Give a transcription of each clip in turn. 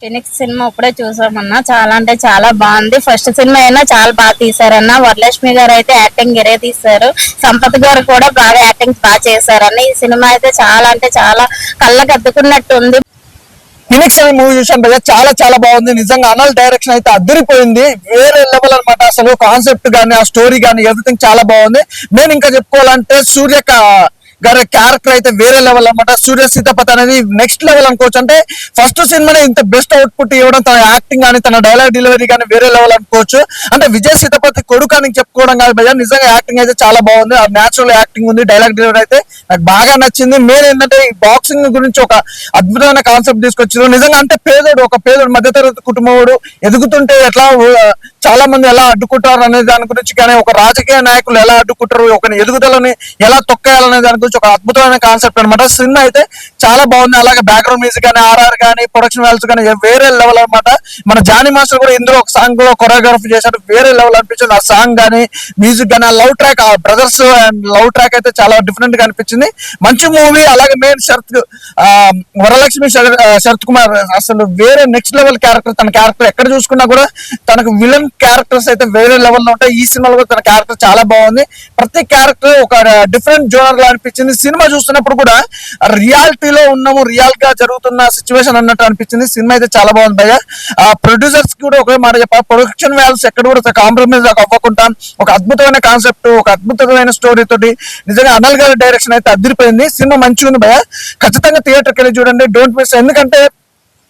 Phoenix cinema ఇప్పుడే చూసామన్నా. చాలా అంటే చాలా బాగుంది. ఫస్ట్ సినిమా అయినా చాలా బాగా తీసారన్న. వరలక్ష్మి గారు అయితే యాక్టింగ్ గిరే తీశారు. సంపత్ గారు కూడా బాగా యాక్టింగ్ బాగా చేశారన్న. ఈ సినిమా అయితే చాలా అంటే చాలా కళ్ళకి అద్దుకున్నట్టు ఉంది. ఫినిక్స్ అనే మూవీ చూసాం భయ్య, చాలా చాలా బాగుంది. నిజంగా అనల్ డైరెక్షన్ అయితే అద్దరిపోయింది. వేరే లెవెల్ అనమాట. అసలు కాన్సెప్ట్ గానీ ఆ స్టోరీ గానీ ఎవ్రీథింగ్ చాలా బాగుంది. నేను ఇంకా చెప్పుకోవాలంటే సూర్య గారి క్యారెక్టర్ అయితే వేరే లెవెల్ అనమాట. సూర్య సీతాపతి అనేది నెక్స్ట్ లెవెల్ అనుకోవచ్చు. అంటే ఫస్ట్ సినిమానే ఇంత బెస్ట్ అవుట్పుట్ ఇవ్వడం, తన యాక్టింగ్ కానీ తన డైలాగ్ డెలివరీ కానీ వేరే లెవెల్ అనుకోవచ్చు. అంటే విజయ్ సీతాపతి కొడుకు అని చెప్పుకోవడం కాదు భయ్య, నిజంగా యాక్టింగ్ అయితే చాలా బాగుంది. ఆ న్యాచురల్ యాక్టింగ్ ఉంది. డైలాగ్ డెలివరీ అయితే నాకు బాగా నచ్చింది. మెయిన్ ఏంటంటే ఈ బాక్సింగ్ గురించి ఒక అద్భుతమైన కాన్సెప్ట్ తీసుకొచ్చారు. నిజంగా అంటే ఒక పేదోడు మధ్యతరగతి కుటుంబోడు ఎదుగుతుంటే ఎట్లా చాలా మంది ఎలా అడ్డుకుంటారు అనే దాని గురించి, కానీ ఒక రాజకీయ నాయకులు ఎలా అడ్డుకుంటారు, ఒక ఎదుగుదలని ఎలా తొక్కేయాలనే దాని గురించి ఒక అద్భుతమైన కాన్సెప్ట్ అనమాట. సినిమా అయితే చాలా బాగుంది. అలాగే బ్యాక్గ్రౌండ్ మ్యూజిక్ కానీ ఆర్ఆర్ కానీ ప్రొడక్షన్ వాల్యూస్ కానీ వేరే లెవెల్ అనమాట. మన జానీ మాస్టర్ కూడా ఇందులో ఒక సాంగ్ కూడా కొరియోగ్రఫీ చేశాడు. వేరే లెవెల్ అనిపించింది. ఆ సాంగ్ కానీ మ్యూజిక్ కానీ ఆ లవ్ ట్రాక్, ఆ బ్రదర్స్ అండ్ లవ్ ట్రాక్ అయితే చాలా డిఫరెంట్ గా అనిపించింది. మంచి మూవీ. అలాగే మెయిన్ వరలక్ష్మి శరత్ కుమార్ అసలు వేరే నెక్స్ట్ లెవెల్ క్యారెక్టర్. తన క్యారెక్టర్ ఎక్కడ చూసుకున్నా కూడా తనకు విలన్ క్యారెక్టర్స్ అయితే వేరే లెవెల్లో ఉంటాయి. ఈ సినిమాలో కూడా తన క్యారెక్టర్ చాలా బాగుంది. ప్రతి క్యారెక్టర్ ఒక డిఫరెంట్ జోనర్ లా అనిపించింది. సినిమా చూస్తున్నప్పుడు కూడా రియాలిటీలో ఉన్నాము, రియల్ గా జరుగుతున్న సిచ్యువేషన్ అన్నట్టు అనిపించింది. సినిమా అయితే చాలా బాగుంది భయ్య. ప్రొడ్యూసర్స్ కూడా ఒకే మాట చెప్పాలి, ప్రొడక్షన్ వాల్యూస్ ఎక్కడ కూడా కాంప్రమైజ్ అవ్వకుండా ఒక అద్భుతమైన కాన్సెప్ట్, ఒక అద్భుతమైన స్టోరీ తోటి నిజంగా అనిల్ గారి డైరెక్షన్ అయితే అదిరిపోయింది. సినిమా మంచిగా ఉంది భయ్య. ఖచ్చితంగా థియేటర్కి వెళ్ళి చూడండి. Don't miss. ఎందుకంటే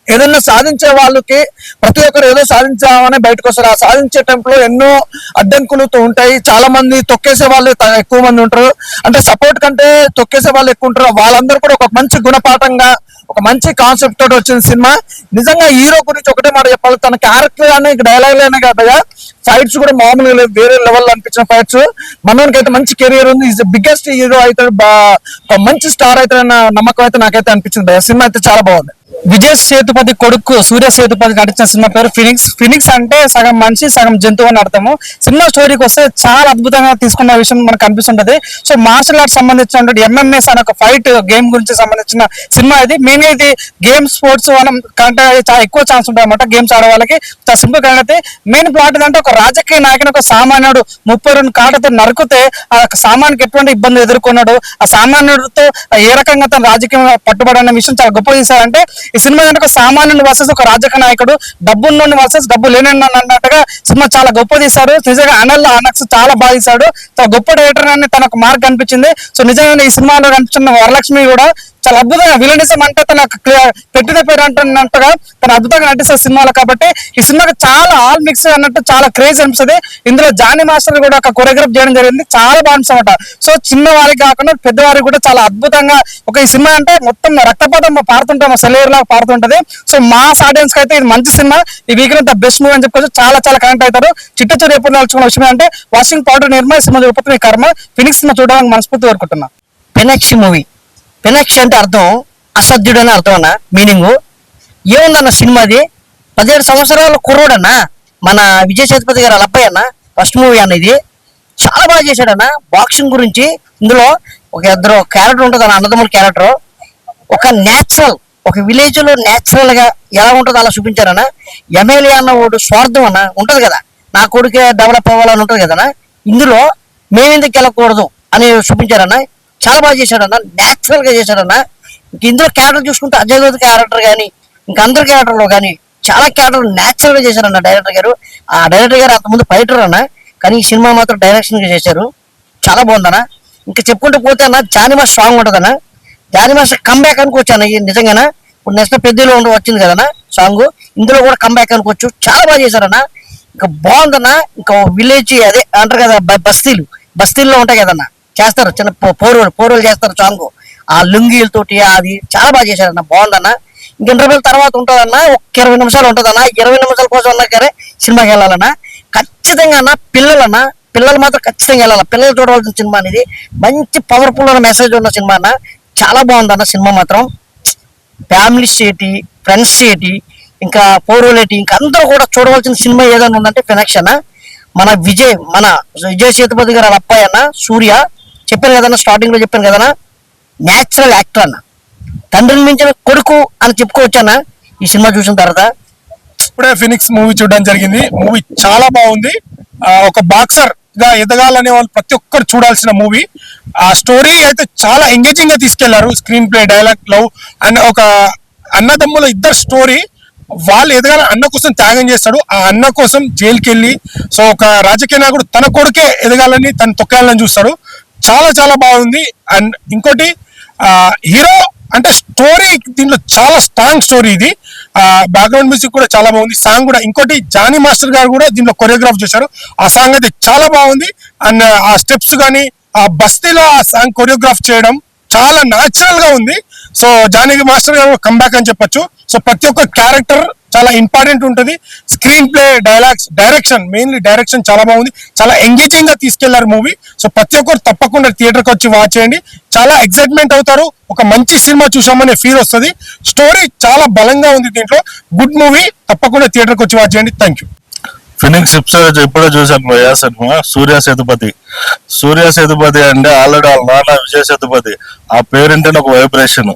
ఏదన్నా సాధించే వాళ్ళకి ప్రతి ఒక్కరు ఏదో సాధించామని బయటకు వస్తారు. ఆ సాధించే టైంలో ఎన్నో అడ్డంకులతో ఉంటాయి. చాలా మంది తొక్కేసే వాళ్ళు ఎక్కువ మంది ఉంటారు. అంటే సపోర్ట్ కంటే తొక్కేసే వాళ్ళు ఎక్కువ ఉంటారు. వాళ్ళందరూ కూడా ఒక మంచి గుణపాఠంగా, ఒక మంచి కాన్సెప్ట్ తోటి వచ్చిన సినిమా. నిజంగా హీరో గురించి ఒకటే మాట చెప్పాలి, తన క్యారెక్టర్ అనే డైలాగ్ లేనే కదా, ఫైట్స్ కూడా మామూలుగా వేరే లెవెల్ అనిపించిన ఫైట్స్. మనోనికి అయితే మంచి కెరియర్ ఉంది. ఈజ్ బిగ్గెస్ట్ హీరో అయితే, ఒక మంచి స్టార్ అయితే నమ్మకం అయితే నాకైతే అనిపించింది. సినిమా అయితే చాలా బాగుంది. విజయ్ సేతుపతి కొడుకు సూర్య సేతుపతి నటించిన సినిమా పేరు ఫినిక్స్. ఫినిక్స్ అంటే సగం మనిషి సగం జంతువు అని అర్థము. సినిమా స్టోరీకి వస్తే చాలా అద్భుతంగా తీసుకున్న విషయం మనకు కనిపిస్తుంటది. సో మార్షల్ ఆర్ట్స్ సంబంధించిన ఎంఎంఎస్ అనే ఒక ఫైట్ గేమ్ గురించి సంబంధించిన సినిమా ఇది. మెయిన్ ఇది గేమ్ స్పోర్ట్స్ కంటే చాలా ఎక్కువ ఛాన్స్ ఉంటాయి అన్నమాట. గేమ్స్ ఆడే వాళ్ళకి చాలా సింపుల్ గా అయితే మెయిన్ ప్లాట్ ఏంటంటే ఒక రాజకీయ నాయకుని ఒక సామాన్యుడు 32 కాటతో నరుకుతే ఆ సామాన్యుడికి ఎటువంటి ఇబ్బంది ఎదుర్కొన్నాడు, ఆ సామాన్యుడితో ఏ రకంగా తన రాజకీయం పట్టుబడి విషయం చాలా గొప్ప తీశారంటే ఈ సినిమా ఒక సామాన్యుడు వర్సెస్ ఒక రాజకీయ నాయకుడు, డబ్బున్నోని వర్సెస్ డబ్బు లేని అన్నట్టుగా సినిమా చాలా గొప్ప తీశారు. నిజంగా అనక్స్ చాలా బాగా తీశాడు. చాలా గొప్ప డైరెక్టర్ అని తనకు మార్క్ అనిపించింది. సో నిజంగా ఈ సినిమాలో కనిపించిన వరలక్ష్మి కూడా చాలా అద్భుతంగా విలనిజం అంటే తన పెట్టిన పేరు అంటున్నట్టుగా తన అద్భుతంగా నటిస్తారు సినిమాలో. కాబట్టి ఈ సినిమాకి చాలా ఆల్ మిక్స్ అన్నట్టు చాలా క్రేజ్ అనిపిస్తుంది. ఇందులో జానీ మాస్టర్ కూడా ఒక కొరియోగ్రాఫ్ చేయడం జరిగింది. చాలా బాగుంటుంది. సో చిన్న వారికి కాకుండా పెద్దవారికి కూడా చాలా అద్భుతంగా ఒక ఈ సినిమా అంటే మొత్తం రక్తపాతం పారుతుంటాం, సెలవుర్ లాగా పారుతుంటది. సో మాస్ ఆడియన్స్ కి అయితే ఇది మంచి సినిమా. ఈ వీకెండ్ ద బెస్ట్ మూవీ అని చెప్పుకోవచ్చు. చాలా చాలా కనెక్ట్ అవుతారు. చిట్టచూరు ఎప్పుడు నడుచుకున్న విషయం అంటే వాషింగ్ పౌడర్ నిర్మల్ సినిమా చూపుతుంది కర్మ. ఫినిక్స్ సినిమా చూడడానికి మనస్ఫూర్తి కోరుకుంటున్నా. ఫినిక్స్ మూవీ, ఫినిక్స్ అంటే అర్థం అసాధ్యుడు అని అర్థం అన్న. మీనింగ్ ఏముందన్న సినిమాది, 17 సంవత్సరాల కుర్రోడన్న మన విజయ్ సేతుపతి గారు అబ్బాయి అన్న. ఫస్ట్ మూవీ అన్న ఇది. చాలా బాగా చేశాడన్న. బాక్సింగ్ గురించి ఇందులో ఒక ఇద్దరు క్యారెక్టర్ ఉంటుంది అన్న, అన్నదమ్ముల క్యారెక్టర్. ఒక న్యాచురల్, ఒక విలేజ్ లో న్యాచురల్ గా ఎలా ఉంటుందో అలా చూపించారన్న. ఎమ్మెల్యే అన్న వాడు స్వార్థం అన్న ఉంటది కదా, నా కొడుకే డెవలప్ అవ్వాలని ఉంటది కదన్నా. ఇందులో మేమెందుకు వెళ్ళకూడదు అని చూపించారన్న. చాలా బాగా చేశాడన్న, న్యాచురల్ గా చేశాడన్న. ఇంక ఇందులో క్యారెక్టర్ చూసుకుంటే అజయ్ గోద్ క్యారెక్టర్ కానీ ఇంకా అందరి క్యారెక్టర్ లో కానీ చాలా క్యారెక్టర్ న్యాచురల్ గా చేశారన్న డైరెక్టర్ గారు. ఆ డైరెక్టర్ గారు అంతకుముందు ఫైటర్ అన్న, కానీ ఈ సినిమా మాత్రం డైరెక్షన్ గా చేశారు. చాలా బాగుందన్న. ఇంకా చెప్పుకుంటూ పోతే అన్న జానీ మాస్టర్ సాంగ్ ఉంటుందన్న. జానీ మాస్టర్ కంబ్యాక్ అనుకోవచ్చు అన్న. నిజంగానా ఇప్పుడు నెక్స్ట్ పెద్దలో వచ్చింది కదన్న సాంగ్, ఇందులో కూడా కంబ్యాక్ అనుకోవచ్చు. చాలా బాగా చేశారన్న. ఇంకా బాగుందన్న. ఇంకా విలేజ్ అదే అంటారు కదా, బస్తీల్లో ఉంటాయి కదన్న, చేస్తారు చిన్న పోరులు చేస్తారు సాంగ్. ఆ లుంగీలతోటి అది చాలా బాగా చేశారన్న. బాగుందన్న. ఇంక ఇంటర్వ్యూల తర్వాత ఉంటుందన్న, ఒక 20 నిమిషాలు ఉంటుందన్న. 20 నిమిషాల కోసం అన్నా సరే సినిమాకి వెళ్ళాలన్నా ఖచ్చితంగా అన్న. పిల్లలు మాత్రం ఖచ్చితంగా వెళ్ళాలి. పిల్లలు చూడవలసిన సినిమా అనేది. మంచి పవర్ఫుల్ అన్న మెసేజ్ ఉన్న సినిమా అన్న. చాలా బాగుందన్న సినిమా మాత్రం. ఫ్యామిలీస్ ఏంటి, ఫ్రెండ్స్ ఏంటి, ఇంకా పోరోలేటి, ఇంకా అందరూ కూడా చూడవలసిన సినిమా ఏదైనా ఉందంటే ఫినిక్స్ అన్న. మన విజయ్ సేతుపతి గారు వాళ్ళ అబ్బాయి అన్న సూర్య. చెప్పాను కదన్నా, స్టార్టింగ్ లో చెప్పాను కదన్నా, న్యాచురల్ యాక్టర్ అన్న. తండ్రిని మించిన కొడుకు అని చెప్పుకోవచ్చు అన్న. ఈ సినిమా చూసిన తర్వాత? ఇప్పుడే ఫినిక్స్ మూవీ చూడడం జరిగింది. మూవీ చాలా బాగుంది. ఒక బాక్సర్ గా ఎదగాలనే వాళ్ళు ప్రతి ఒక్కరు చూడాల్సిన మూవీ. ఆ స్టోరీ అయితే చాలా ఎంగేజింగ్ గా తీసుకెళ్లారు. Screen play, dialogue, love and ఒక అన్నదమ్ముల ఇద్దరు స్టోరీ. వాళ్ళు ఎదగాల, అన్న కోసం త్యాగం చేస్తాడు. ఆ అన్న కోసం జైలుకి వెళ్ళి సో ఒక రాజకీయ నాయకుడు తన కొడుకే ఎదగాలని తను తొక్కాలని చూస్తాడు. చాలా చాలా బాగుంది. అండ్ ఇంకోటి హీరో అంటే స్టోరీ దీంట్లో చాలా స్ట్రాంగ్ స్టోరీ ఇది. బ్యాక్గ్రౌండ్ మ్యూజిక్ కూడా చాలా బాగుంది. సాంగ్ కూడా ఇంకోటి జానీ మాస్టర్ గారు కూడా దీంట్లో కొరియోగ్రాఫ్ చేశారు. ఆ సాంగ్ అయితే చాలా బాగుంది. అండ్ ఆ స్టెప్స్ కానీ ఆ బస్తీలో ఆ సాంగ్ కొరియోగ్రాఫ్ చేయడం చాలా న్యాచురల్ గా ఉంది. సో జానీ మాస్టర్ గారు కంబ్యాక్ అని చెప్పొచ్చు. సో ప్రతి ఒక్క క్యారెక్టర్ చాలా ఇంపార్టెంట్ ఉంటుంది. Screen play, dialogues, direction, mainly direction చాలా బాగుంది. చాలా ఎంగేజింగ్ గా తీసుకెళ్లారు మూవీ. సో ప్రతి ఒక్కరు తప్పకుండా థియేటర్కి వచ్చి వాచ్ చేయండి. చాలా ఎక్సైట్మెంట్ అవుతారు. ఒక మంచి సినిమా చూసామనే ఫీల్ వస్తుంది. స్టోరీ చాలా బలంగా ఉంది దీంట్లో. Good movie. తప్పకుండా థియేటర్కి వచ్చి వాచ్ చేయండి. Thank you. ఫినిక్స్ ఎప్పుడో చూశాను భయ్యా సినిమా. సూర్య సేతుపతి అంటే ఆల్రెడీ వాళ్ళ నాన్న విజయ్ సేతుపతి. ఆ పేరుంటేనే ఒక వైబ్రేషన్.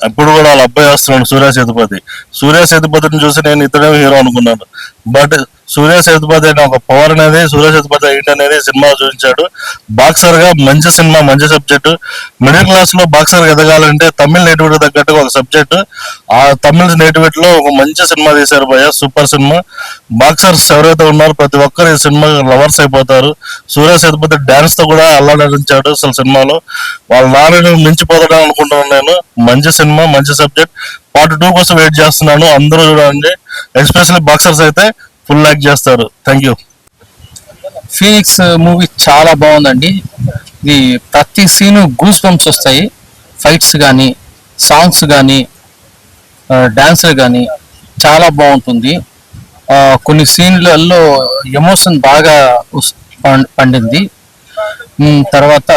ఇప్పుడు కూడా వాళ్ళ అబ్బాయి వస్తున్నాడు సూర్య సేతుపతిని చూసి నేను ఇతడే హీరో అనుకున్నాను. బట్ సూర్య సేతుపతి అనే ఒక పవర్ అనేది, సూర్య సేతుపతి ఏంటనేది సినిమా చూపించాడు. బాక్సర్ గా మంచి సినిమా, మంచి సబ్జెక్ట్. మిడిల్ క్లాస్ లో బాక్సర్ ఎదగాలంటే తమిళ నేటివిటీ తగ్గట్టుగా ఒక సబ్జెక్ట్. ఆ తమిళ నేటివిటీ లో ఒక మంచి సినిమా తీశారు భయ్య. Super cinema. బాక్సర్స్ ఎవరైతే ఉన్నారో ప్రతి ఒక్కరు ఈ సినిమా లవర్స్ అయిపోతారు. సూర్య సేతుపతి డాన్స్ తో కూడా అల్లాడించాడు అసలు సినిమాలో. వాళ్ళ నాన్నని మించిపోతాడు అనుకుంటున్నాను నేను. మంచి సినిమా, మంచి సబ్జెక్ట్. పార్ట్ 2 కోసం వెయిట్ చేస్తున్నాను. అందరూ చూడండి. ఎస్పెషల్లీ బాక్సర్స్ అయితే ఫుల్ లైక్ చేస్తారు. Thank you. ఫీనిక్స్ మూవీ చాలా బాగుందండి. ఇది ప్రతి సీను గూస్ బంప్స్ వస్తాయి. ఫైట్స్ కానీ, సాంగ్స్ కానీ, డాన్సులు కానీ చాలా బాగుంటుంది. కొన్ని సీన్లలో ఎమోషన్ బాగా పండింది. తర్వాత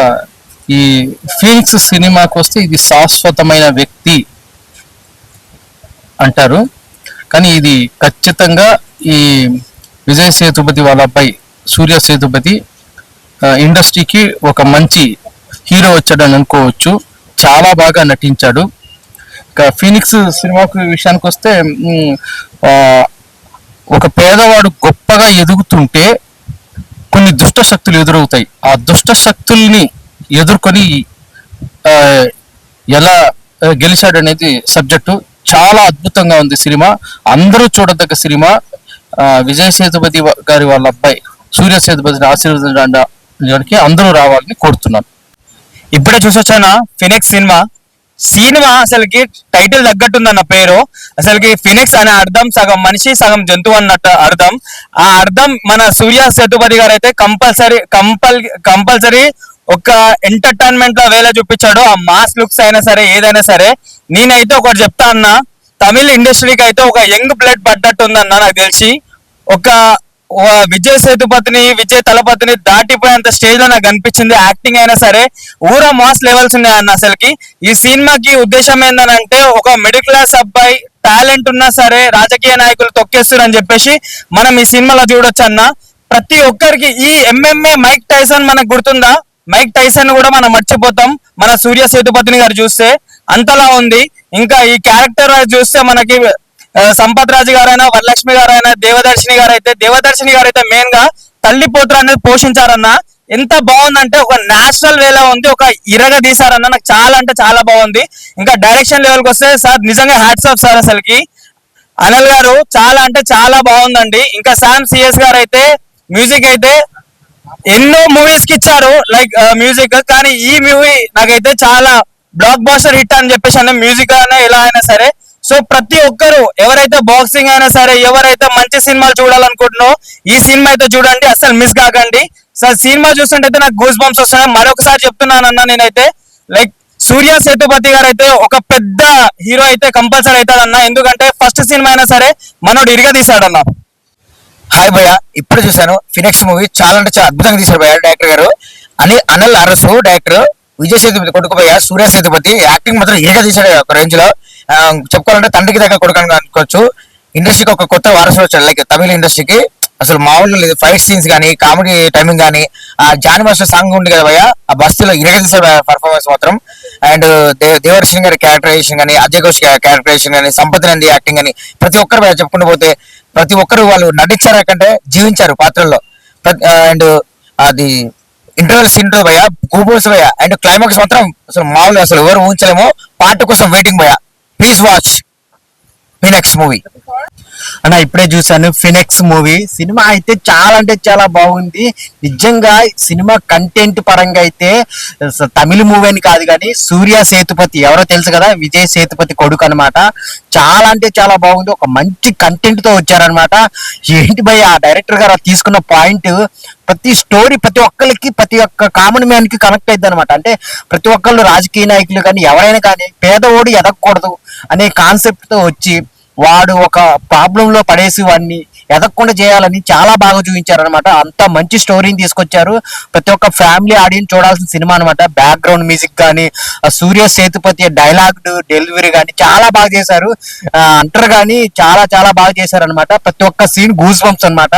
ఈ ఫీనిక్స్ సినిమాకి వస్తే ఇది శాశ్వతమైన వ్యక్తి అంటారు, కానీ ఇది ఖచ్చితంగా ఈ విజయ్ సేతుపతి వాళ్ళ అబ్బాయి సూర్య సేతుపతి ఇండస్ట్రీకి ఒక మంచి హీరో వచ్చాడని అనుకోవచ్చు. చాలా బాగా నటించాడు. ఇంకా ఫీనిక్స్ సినిమాకు విషయానికి వస్తే ఒక పేదవాడు గొప్పగా ఎదుగుతుంటే కొన్ని దుష్ట శక్తులు ఎదురవుతాయి. ఆ దుష్ట శక్తుల్ని ఎదుర్కొని ఎలా గెలిచాడు అనేది సబ్జెక్టు. చాలా అద్భుతంగా ఉంది సినిమా. అందరూ చూడదగ్గ సినిమా. విజయ్ సేతుపతి గారి వాళ్ళ అబ్బాయి సూర్య సేతుపతిని ఆశీర్వదించడానికి అందరూ రావాలని కోరుతున్నాను. ఇప్పుడే చూసొచ్చాను ఫినిక్స్ సినిమా అసలుకి టైటిల్ తగ్గట్టుందన్న పేరు. అసలుకి ఫినిక్స్ అనే అర్థం సగం మనిషి సగం జంతువు అన్నట్టు అర్థం. ఆ అర్థం మన సూర్య సేతుపతి గారు అయితే కంపల్సరీ ఒక ఎంటర్టైన్మెంట్ లో వేళ చూపించాడు. ఆ మాస్ లుక్స్ అయినా సరే ఏదైనా సరే. నేనైతే ఒకటి చెప్తా అన్న, తమిళ ఇండస్ట్రీకి అయితే ఒక యంగ్ బ్లడ్ పడ్డట్టు ఉందన్న నాకు తెలిసి. ఒక విజయ్ సేతుపతిని, విజయ్ తలపతిని దాటిపోయేంత స్టేజ్ లో నాకు అనిపించింది. యాక్టింగ్ అయినా సరే ఊరా మాస్ లెవెల్స్ ఉన్నాయన్న. అసలుకి ఈ సినిమాకి ఉద్దేశం ఏంటంటే ఒక మిడిల్ క్లాస్ అబ్బాయి టాలెంట్ ఉన్నా సరే రాజకీయ నాయకులు తొక్కేస్తారు అని చెప్పేసి మనం ఈ సినిమాలో చూడొచ్చు అన్న. ప్రతి ఒక్కరికి ఈ ఎంఎంఏ మైక్ టైసన్ మనకు గుర్తుందా? మైక్ టైసన్ కూడా మనం మర్చిపోతాం మన సూర్య సేతుపతిని గారు చూస్తే. అంతలా ఉంది. ఇంకా ఈ క్యారెక్టర్ చూస్తే మనకి సంపత్ రాజు గారైనా, వరలక్ష్మి గారైనా, దేవదర్శిని గారు అయితే మెయిన్ గా తల్లి పోత్ర అనేది పోషించారన్న. ఎంత బాగుందంటే ఒక నేచురల్ వేలో ఉంది. ఒక ఇరగ తీసారన్న. నాకు చాలా అంటే చాలా బాగుంది. ఇంకా డైరెక్షన్ లెవెల్కి వస్తే సార్ నిజంగా హ్యాట్స్ ఆఫ్ సార్. అసలుకి అనిల్ గారు చాలా అంటే చాలా బాగుందండి. ఇంకా శామ్ సిఎస్ గారు అయితే మ్యూజిక్ అయితే ఎన్నో మూవీస్ కి ఇచ్చారు లైక్ మ్యూజిక్, కానీ ఈ మూవీ నాకైతే చాలా బ్లాక్ బాస్టర్ హిట్ అని చెప్పేసి అన్న. మ్యూజిక్ అయినా ఎలా అయినా సరే. సో ప్రతి ఒక్కరు ఎవరైతే బాక్సింగ్ అయినా సరే, ఎవరైతే మంచి సినిమాలు చూడాలనుకుంటున్నారో ఈ సినిమా అయితే చూడండి, అసలు మిస్ కాకండి. సో సినిమా చూస్తుంటే నాకు గూస్ బంప్స్ వస్తున్నాయి. మరొకసారి చెప్తున్నానన్నా, నేనైతే లైక్ సూర్య సేతుపతి గారు అయితే ఒక పెద్ద హీరో అయితే కంపల్సరీ అవుతాడన్నా. ఎందుకంటే ఫస్ట్ సినిమా అయినా సరే మనోడు ఇరిగా తీసాడన్నా. హాయ్ భయ్య, ఇప్పుడు చూసాను ఫినిక్స్ మూవీ. చాలా అంటే చాలా అద్భుతంగా తీశారు భయ్య డైరెక్టర్ గారు. అనిల్ అరసు డైరెక్టర్. విజయ్ సేతుపతి కొడుకు భయ్య సూర్య సేతుపతి. యాక్టింగ్ మాత్రం ఇరిగా తీశాడు ఒక రేంజ్ లో. చెప్పుకోవాలంటే తండ్రికి దగ్గర కొడుకు అనుకోవచ్చు. ఇండస్ట్రీకి ఒక కొత్త వారసుడు వచ్చాడు లైక్ తమిళ ఇండస్ట్రీకి. అసలు మామూలుగా లేదు. ఫైట్ సీన్స్ కానీ, కామెడీ టైమింగ్ కానీ, ఆ జానీ మాస్టర్ సాంగ్ ఉంది కదా భయ్య, ఆ బస్సులో ఇరగదీశారు పర్ఫార్మెన్స్ మాత్రం. అండ్ దేవర్ సింగ్ గారి క్యారెక్టరైజేషన్ కానీ, అజయ్ ఘోష్ క్యారెక్టరైజేషన్ కానీ, సంపత్ నంది యాక్టింగ్ కానీ, ప్రతి ఒక్కరు భయ్య చెప్పుకుంటూ పోతే ప్రతి ఒక్కరు వాళ్ళు నటించారు కంటే జీవించారు పాత్రల్లో. అండ్ అది ఇంటర్వెల్ సీన్ భయ్య గూబోస్ భయ్య. అండ్ క్లైమాక్స్ మాత్రం అసలు మామూలు, అసలు ఎవరు ఊహించలేమో. పార్ట్ కోసం వెయిటింగ్ భయ్య. Please watch Phoenix movie. అన్న ఇప్పుడే చూసాను ఫినిక్స్ మూవీ. సినిమా అయితే చాలా అంటే చాలా బాగుంది. నిజంగా సినిమా కంటెంట్ పరంగా అయితే తమిళ మూవీ అని కాదు కానీ సూర్య సేతుపతి ఎవరో తెలుసు కదా, విజయ్ సేతుపతి కొడుకు అనమాట. చాలా అంటే చాలా బాగుంది. ఒక మంచి కంటెంట్ తో వచ్చారనమాట. ఏంటి భయ్య ఆ డైరెక్టర్ గారు తీసుకున్న పాయింట్, ప్రతి స్టోరీ ప్రతి ఒక్కరికి, ప్రతి ఒక్క కామన్ మ్యాన్ కి కనెక్ట్ అయింది అనమాట. అంటే ప్రతి ఒక్కళ్ళు రాజకీయ నాయకులు కానీ ఎవరైనా కానీ పేదవాడు ఎదగకూడదు అనే కాన్సెప్ట్ తో వచ్చి వాడు ఒక ప్రాబ్లం లో పడేసి వాడిని ఎదగకుండా చేయాలని చాలా బాగా చూపించారనమాట. అంత మంచి స్టోరీని తీసుకొచ్చారు. ప్రతి ఒక్క ఫ్యామిలీ ఆడియన్స్ చూడాల్సిన సినిమా అనమాట. బ్యాక్గ్రౌండ్ మ్యూజిక్ కానీ, సూర్య సేతుపతి డైలాగ్ డెలివరీ కానీ చాలా బాగా చేశారు. అంటారు కానీ చాలా చాలా బాగా చేశారు అనమాట. ప్రతి ఒక్క సీన్ గూస్ బంప్స్ అనమాట.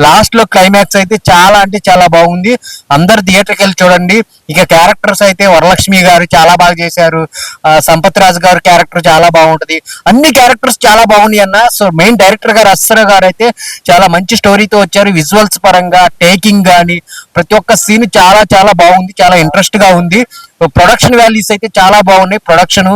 లాస్ట్ లో క్లైమాక్స్ అయితే చాలా అంటే చాలా బాగుంది. అందరు థియేటర్కి వెళ్ళి చూడండి. ఇక క్యారెక్టర్స్ అయితే వరలక్ష్మి గారు చాలా బాగా చేశారు. సంపత్ రాజు గారు క్యారెక్టర్ చాలా బాగుంటది. అన్ని క్యారెక్టర్స్ చాలా బాగున్నాయి అన్న. సో మెయిన్ డైరెక్టర్ గారు అస్సర గారు అయితే చాలా మంచి స్టోరీతో వచ్చారు. విజువల్స్ పరంగా, టేకింగ్ గానీ ప్రతి ఒక్క సీన్ చాలా చాలా బాగుంది. చాలా ఇంట్రెస్ట్ గా ఉంది. ప్రొడక్షన్ వాల్యూస్ అయితే చాలా బాగున్నాయి. ప్రొడక్షన్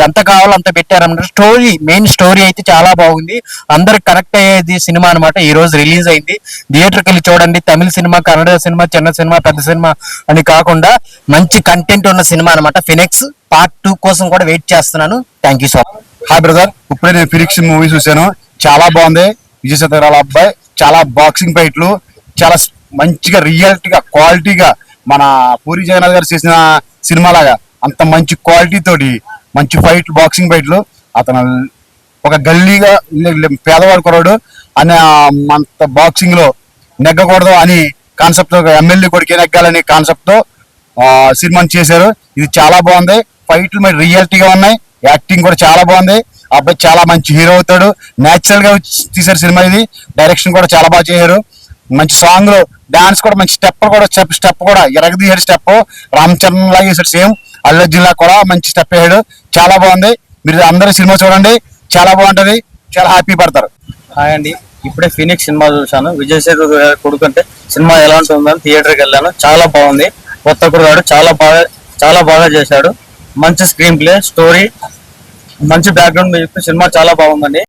ఎంత కావాలో అంత పెట్టారన్నమాట. స్టోరీ, మెయిన్ స్టోరీ అయితే చాలా బాగుంది. అందరికి కనెక్ట్ అయ్యేది సినిమా అనమాట. ఈ రోజు రిలీజ్ అయింది. థియేటర్కి వెళ్ళి చూడండి. తమిళ సినిమా, కన్నడ సినిమా, చిన్న సినిమా, పెద్ద సినిమా అని కాకుండా మంచి కంటెంట్ ఉన్న సినిమా అనమాట. ఫినిక్స్ పార్ట్ 2 కోసం కూడా వెయిట్ చేస్తున్నాను. Thank you so much. Hi brother, ఇప్పుడే నేను ఫినిక్స్ మూవీ చూశాను. చాలా బాగుంది. విజయ్ సేతుపతి అబ్బాయి చాలా బాక్సింగ్ ఫైట్లు చాలా మంచిగా, రియాలిటీగా, క్వాలిటీగా మన పూరి జగన్నాథ్ గారు చేసిన సినిమా లాగా అంత మంచి క్వాలిటీ తోటి మంచి ఫైట్లు, బాక్సింగ్ ఫైట్లు. అతను ఒక గల్లీగా పేదవాడు కుర్రాడు అనే అంత బాక్సింగ్ లో నెగ్గకూడదు అని కాన్సెప్ట్ తో, ఎమ్మెల్యే కొడుకే నెగ్గాలనే కాన్సెప్ట్ తో సినిమాని చేశారు. ఇది చాలా బాగుంది. ఫైట్లు మరి రియాలిటీగా ఉన్నాయి. యాక్టింగ్ కూడా చాలా బాగుంది. అబ్బాయి చాలా మంచి హీరో అవుతాడు. నేచురల్ గా తీశారు సినిమా. ఇది డైరెక్షన్ కూడా చాలా బాగా చేశారు. మంచి సాంగ్ లో డాన్స్ కూడా మంచి స్టెప్ కూడా ఎరగదీశాడు. స్టెప్ రామ్ చరణ్ లాగా చేశాడు. సేమ్ అల్లు అర్జున్ లా కూడా మంచి స్టెప్ వేసాడు. చాలా బాగుంది. మీరు అందరూ సినిమా చూడండి. చాలా బాగుంటది. చాలా హ్యాపీ పడతారు. హాయ్ అండి, ఇప్పుడే ఫినిక్స్ సినిమా చూసాను. విజయ్ సేతుపతి గారి కొడుకు అంటే సినిమా ఎలా ఉంటుందని థియేటర్కి వెళ్ళాను. చాలా బాగుంది. కొత్త కుర్రాడు చాలా బాగా చేశాడు. మంచి స్క్రీన్ ప్లే, స్టోరీ, మంచి బ్యాక్గ్రౌండ్ మ్యూజిక్. సినిమా చాలా బాగుందండి.